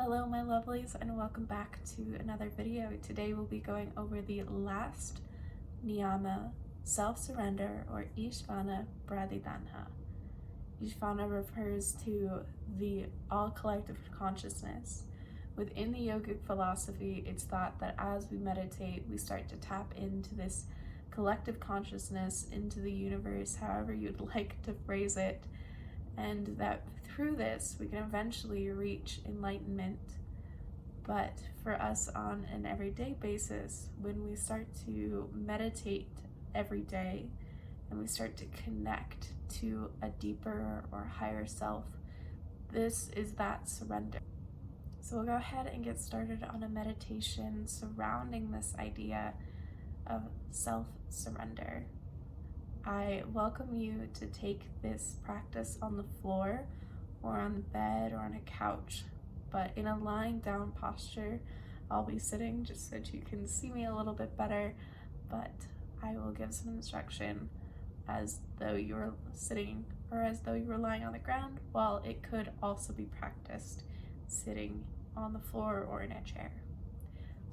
Hello my lovelies, and welcome back to another video. Today we'll be going over the last Niyama, self-surrender, or Ishvara Pranidhana. Ishvara refers to the all-collective consciousness. Within the yogic philosophy, it's thought that as we meditate, we start to tap into this collective consciousness, into the universe, however you'd like to phrase it, and that through this we can eventually reach enlightenment. But for us on an everyday basis, when we start to meditate every day and we start to connect to a deeper or higher self, this is that surrender. So we'll go ahead and get started on a meditation surrounding this idea of self-surrender. I welcome you to take this practice on the floor or on the bed or on a couch, but in a lying down posture. I'll be sitting just so that you can see me a little bit better, but I will give some instruction as though you were sitting or as though you were lying on the ground, while it could also be practiced sitting on the floor or in a chair.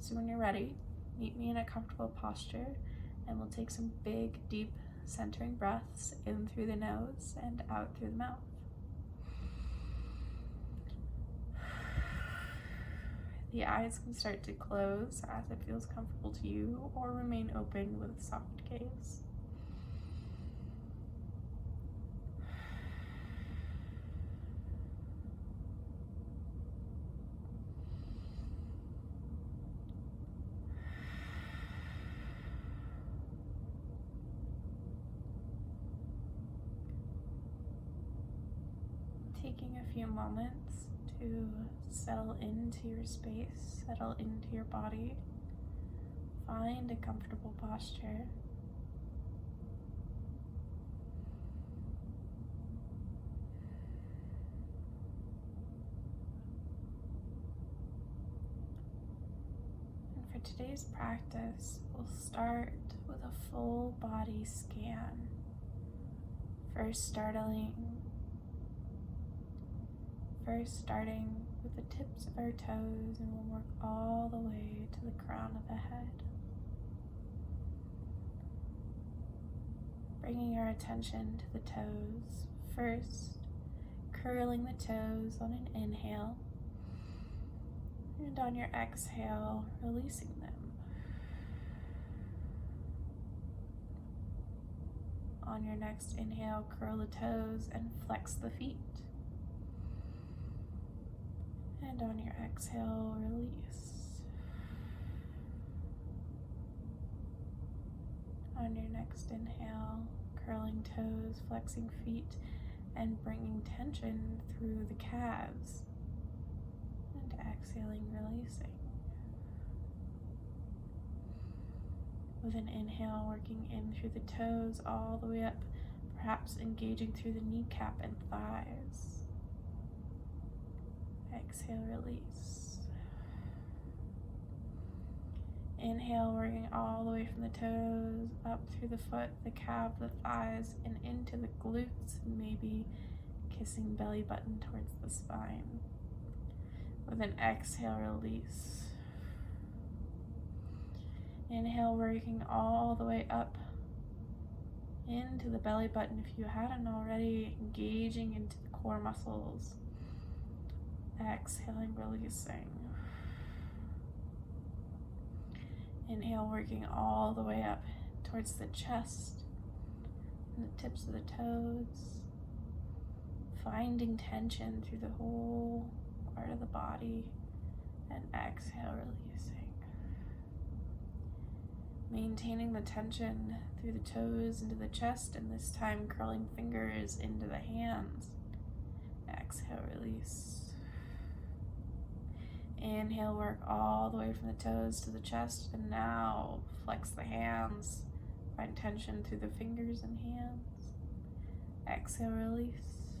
So when you're ready, meet me in a comfortable posture, and we'll take some big, deep, centering breaths in through the nose and out through the mouth. The eyes can start to close as it feels comfortable to you, or remain open with a soft gaze. Taking a few moments to settle into your space, settle into your body, find a comfortable posture. And for today's practice, we'll start with a full body scan. First starting with the tips of our toes, and we'll work all the way to the crown of the head. Bringing our attention to the toes. First, curling the toes on an inhale, and on your exhale, releasing them. On your next inhale, curl the toes and flex the feet. And on your exhale, release. On your next inhale, curling toes, flexing feet, and bringing tension through the calves. And exhaling, releasing. With an inhale, working in through the toes all the way up, perhaps engaging through the kneecap and thighs. Exhale, release. Inhale, working all the way from the toes, up through the foot, the calf, the thighs, and into the glutes, and maybe kissing belly button towards the spine. With an exhale, release. Inhale, working all the way up into the belly button if you hadn't already, engaging into the core muscles. Exhaling, releasing. Inhale, working all the way up towards the chest and the tips of the toes, finding tension through the whole part of the body, and exhale, releasing. Maintaining the tension through the toes into the chest, and this time curling fingers into the hands. Exhale, release. Inhale, work all the way from the toes to the chest, and now flex the hands. Find tension through the fingers and hands. Exhale, release.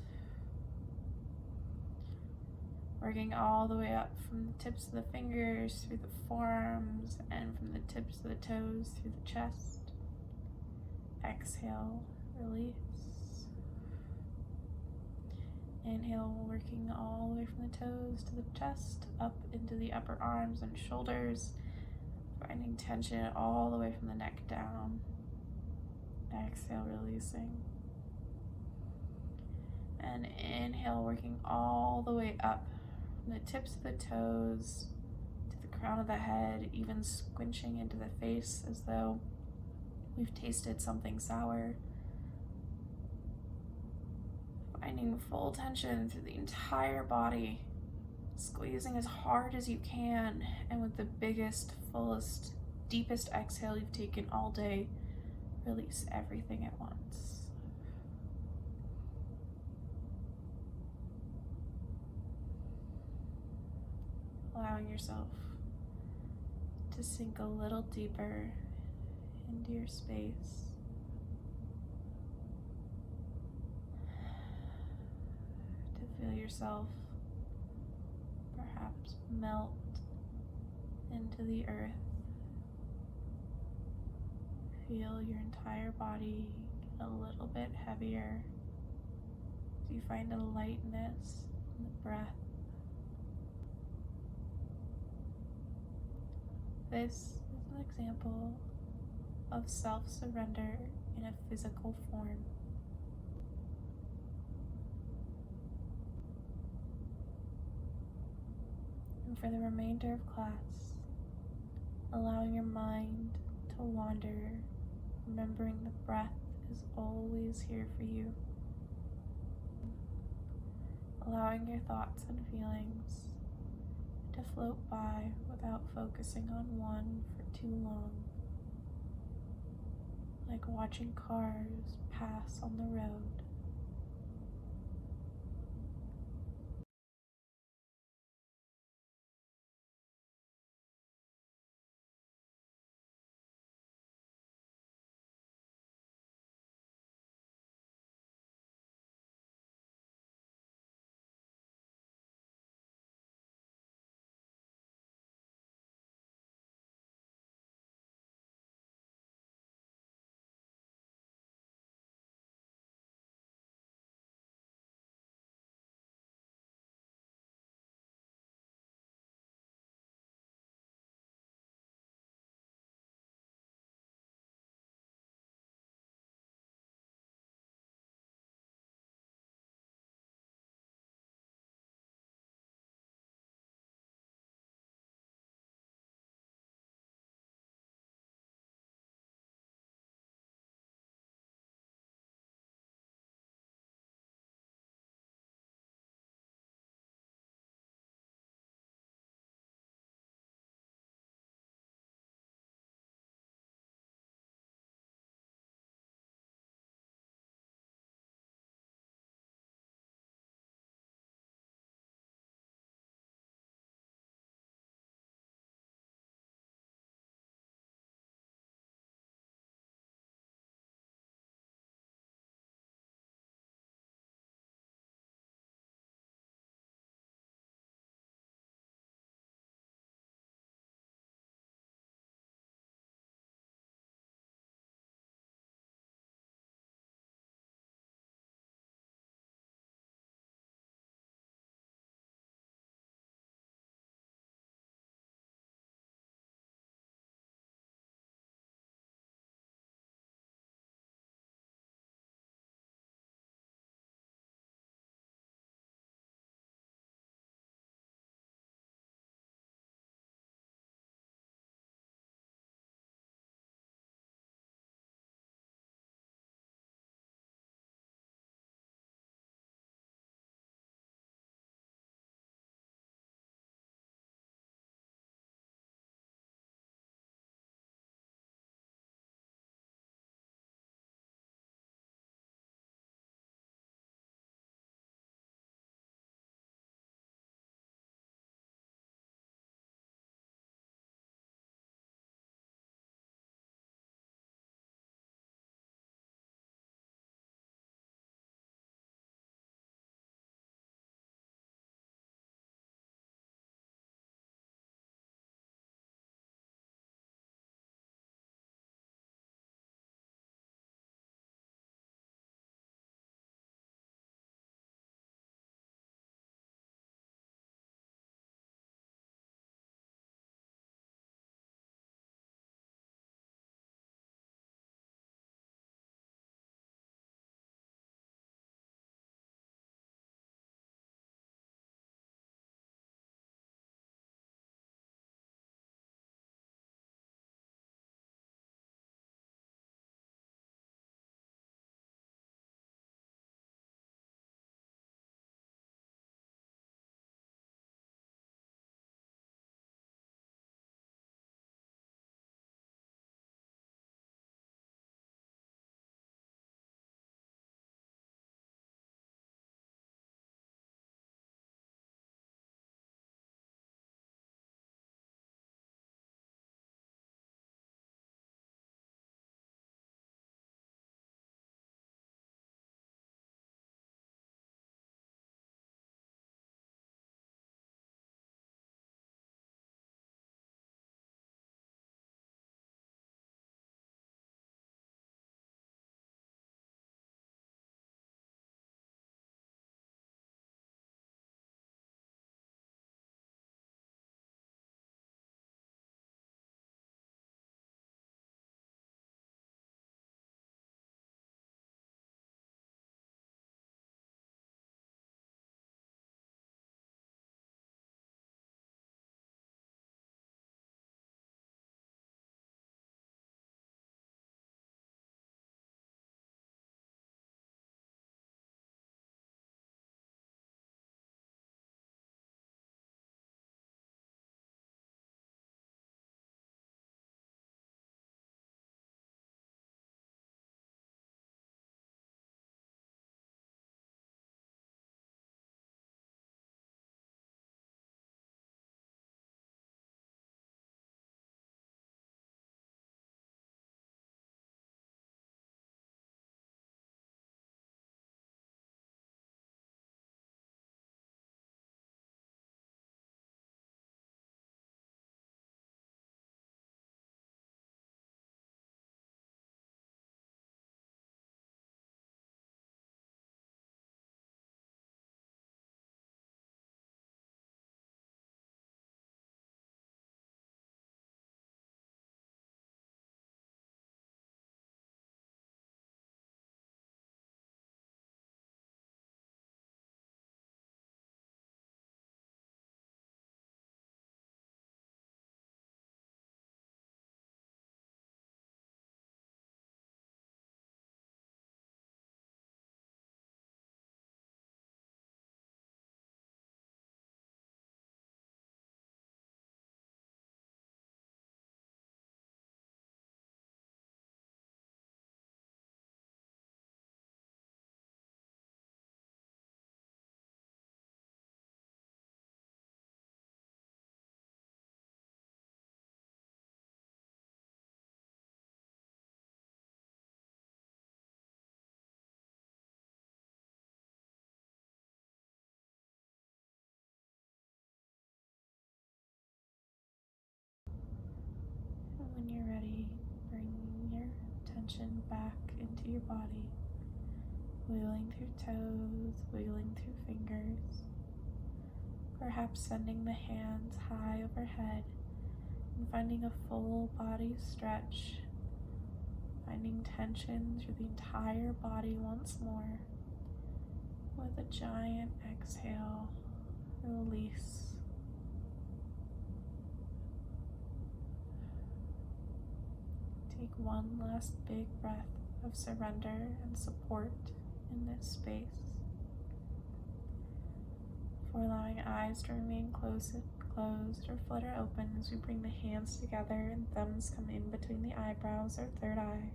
Working all the way up from the tips of the fingers through the forearms, and from the tips of the toes through the chest. Exhale, release. Inhale, working all the way from the toes to the chest, up into the upper arms and shoulders, finding tension all the way from the neck down. Exhale, releasing. And inhale, working all the way up from the tips of the toes to the crown of the head, even squinching into the face as though we've tasted something sour. Finding full tension through the entire body, squeezing as hard as you can, and with the biggest, fullest, deepest exhale you've taken all day, release everything at once. Allowing yourself to sink a little deeper into your space. To feel yourself perhaps melt into the earth. Feel your entire body get a little bit heavier as you find a lightness in the breath. This is an example of self-surrender in a physical form. And for the remainder of class, allowing your mind to wander, remembering the breath is always here for you. Allowing your thoughts and feelings to float by without focusing on one for too long, like watching cars pass on the road. tension back into your body, wiggling through toes, wiggling through fingers, perhaps sending the hands high overhead and finding a full body stretch, finding tension through the entire body once more. With a giant exhale, release. Take one last big breath of surrender and support in this space. For allowing eyes to remain closed or flutter open as we bring the hands together and thumbs come in between the eyebrows or third eye.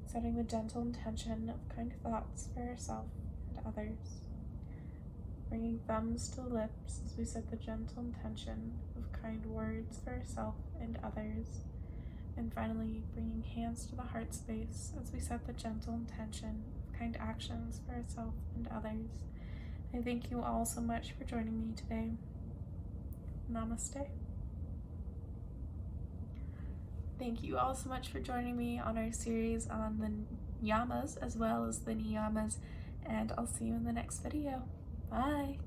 Setting the gentle intention of kind thoughts for ourselves and others. Bringing thumbs to lips as we set the gentle intention of kind words for ourselves and others. And finally, bringing hands to the heart space as we set the gentle intention of kind actions for ourselves and others. I thank you all so much for joining me today. Namaste. Thank you all so much for joining me on our series on the yamas as well as the niyamas, and I'll see you in the next video. Bye!